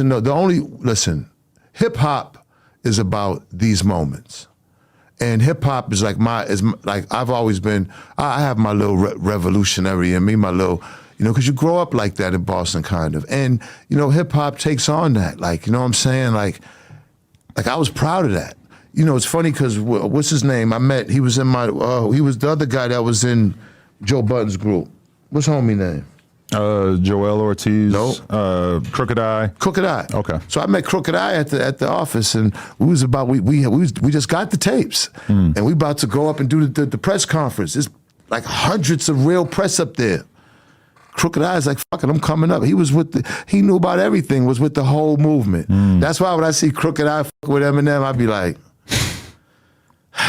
No, listen, hip hop is about these moments. And hip hop is like I've always been, I have my little revolutionary in me, my little, because you grow up like that in Boston kind of. And, hip hop takes on that. Like, you know what I'm saying? Like I was proud of that. It's funny because what's his name? He was he was the other guy that was in Joe Budden's group. What's homie name? Joel Ortiz. No. Crooked Eye. Crooked Eye. Okay. So I met Crooked Eye at the office, and we just got the tapes, and we about to go up and do the press conference. There's like hundreds of real press up there. Crooked Eye is like, fuck it, I'm coming up. He knew about everything, was with the whole movement. That's why when I see Crooked Eye fuck with Eminem, I'd be like,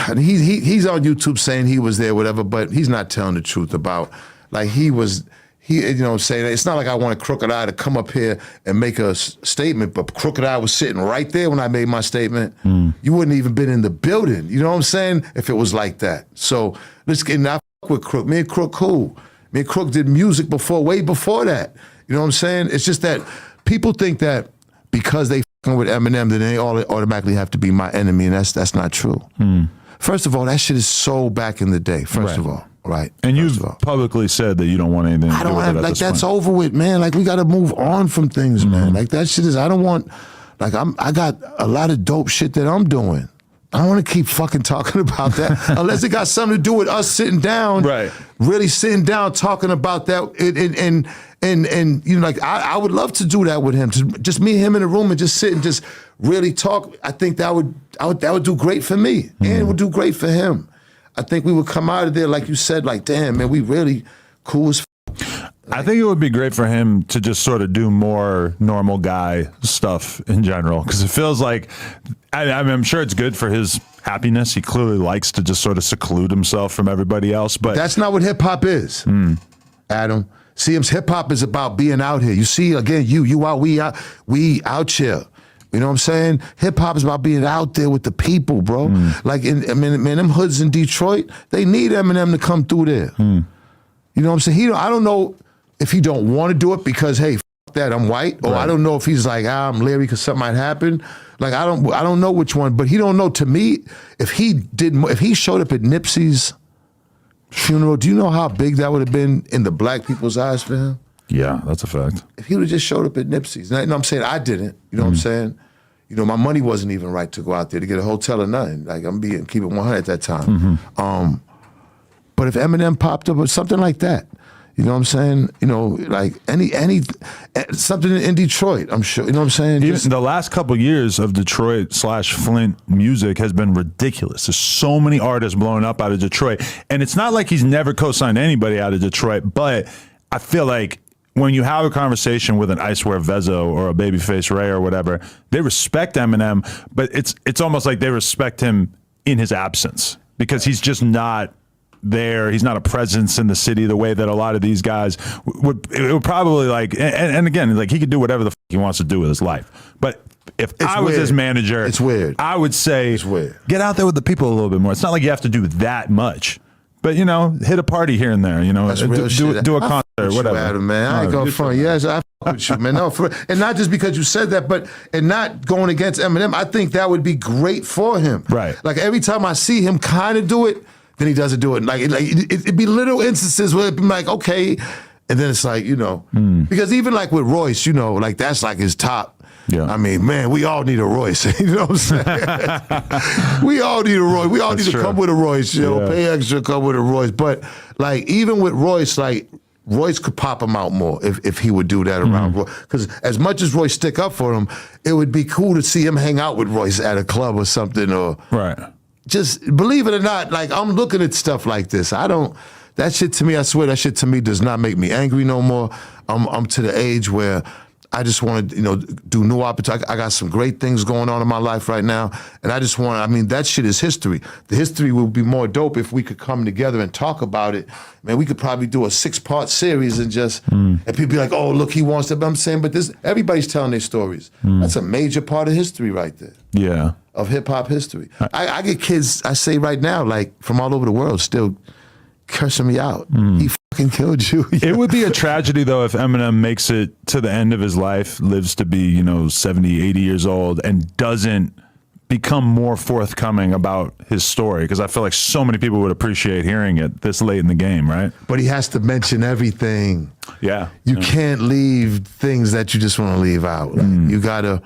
and he's on YouTube saying he was there, whatever, but he's not telling the truth about, like saying it's not like I want a Crooked Eye to come up here and make a statement, but Crooked Eye was sitting right there when I made my statement. You wouldn't even been in the building, you know what I'm saying, if it was like that. So let's get, I fuck with Crook. Me and Crook cool. Me and Crook did music way before that. You know what I'm saying? It's just that people think that because they fucking with Eminem, then they all automatically have to be my enemy, and that's not true. First of all, that shit is so back in the day, first of all. Right. And you've publicly said that you don't want anything to do with it at this that's point. over with, man. Like, we got to move on from things, man. Like, that shit is, I don't want, like, I got a lot of dope shit that I'm doing. I don't want to keep fucking talking about that unless it got something to do with us sitting down, really sitting down, talking about that. And like, I would love to do that with him. Just me and him in a room and just sit and just really talk. I think that would do great for me, and it would do great for him. I think we would come out of there, like you said, like, damn, man, we really cool as I think it would be great for him to just sort of do more normal guy stuff in general, because it feels like, I'm sure it's good for his happiness. He clearly likes to just sort of seclude himself from everybody else, but that's not what hip hop is, Adam. See, hip hop is about being out here. You see, again, you out, we out here. You know what I'm saying? Hip hop is about being out there with the people, bro. Like, man, them hoods in Detroit, they need Eminem to come through there. You know what I'm saying? I don't know if he don't want to do it because, hey, fuck that, I'm white, or I don't know if he's like, I'm leery because something might happen. Like, I don't know which one, but he don't know. To me, if he showed up at Nipsey's funeral, do you know how big that would have been in the black people's eyes for him? Yeah, that's a fact. If he would have just showed up at Nipsey's, and I'm saying I didn't, you know what I'm saying? My money wasn't even right to go out there to get a hotel or nothing. Like, keep it 100 at that time. But if Eminem popped up or something like that, you know what I'm saying? Like something in Detroit, I'm sure, you know what I'm saying? Even the last couple of years of Detroit/Flint music has been ridiculous. There's so many artists blowing up out of Detroit. And it's not like he's never co-signed anybody out of Detroit, but I feel like when you have a conversation with an Icewear Vezzo or a Babyface Ray or whatever, they respect Eminem, but it's almost like they respect him in his absence because he's just not there. He's not a presence in the city the way that a lot of these guys would. It would probably like, and again, like, he could do whatever the fuck he wants to do with his life. But if I was his manager, it's weird. I would say, it's weird. Get out there with the people a little bit more. It's not like you have to do that much. But, hit a party here and there, do a concert, whatever. Adam, man. I ain't going front. Yes, I fuck with you, man. No, and not just because you said that, but and not going against Eminem. I think that would be great for him. Right. Like, every time I see him kind of do it, then he doesn't do it. Like it'd be little instances where it'd be like, okay, and then it's like, because even like with Royce, like, that's like his top. Yeah. I mean, man, we all need a Royce. You know what I'm saying? We all need a Royce. We all need to come with a Royce. Pay extra, come with a Royce. But like, even with Royce, like, Royce could pop him out more if he would do that around Royce. Because as much as Royce stick up for him, it would be cool to see him hang out with Royce at a club or something. Or just believe it or not, like, I'm looking at stuff like this. That shit to me, I swear, that shit to me does not make me angry no more. I'm to the age where I just want to, do new opportunities. I got some great things going on in my life right now, and I just want that shit is history. The history would be more dope if we could come together and talk about it. Man, we could probably do a 6-part series and just, and people be like, oh, look, he wants to, but I'm saying, but everybody's telling their stories. That's a major part of history right there. Yeah. Of hip-hop history. I get kids, I say right now, like, from all over the world still cursing me out. He fucking killed you. It would be a tragedy, though, if Eminem makes it to the end of his life, lives to be, 70, 80 years old, and doesn't become more forthcoming about his story. Because I feel like so many people would appreciate hearing it this late in the game, right? But he has to mention everything. Yeah. You can't leave things that you just want to leave out. Like, you got to,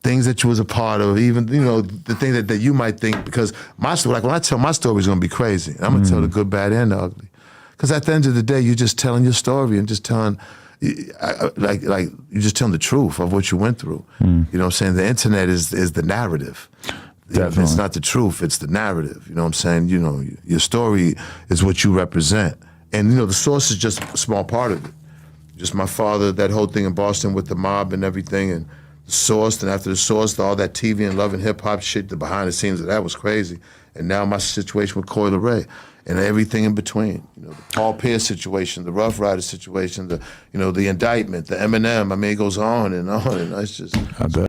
things that you was a part of, even, the thing that you might think, because my story, like when I tell my story, it's going to be crazy. I'm going to tell the good, bad, and the ugly. Because at the end of the day, you're just telling your story and just telling, like you're just telling the truth of what you went through. You know what I'm saying? The internet is the narrative. Definitely. It's not the truth, it's the narrative. You know what I'm saying? Your story is what you represent. And, the source is just a small part of it. Just my father, that whole thing in Boston with the mob and everything, and the source, and after the source, all that TV and Love and Hip Hop shit, the behind the scenes of that was crazy. And now my situation with Coi Leray. And everything in between, the Paul Pierce situation, the Rough Rider situation, the indictment, the Eminem. I mean, it goes on and on, and it's just. I bet.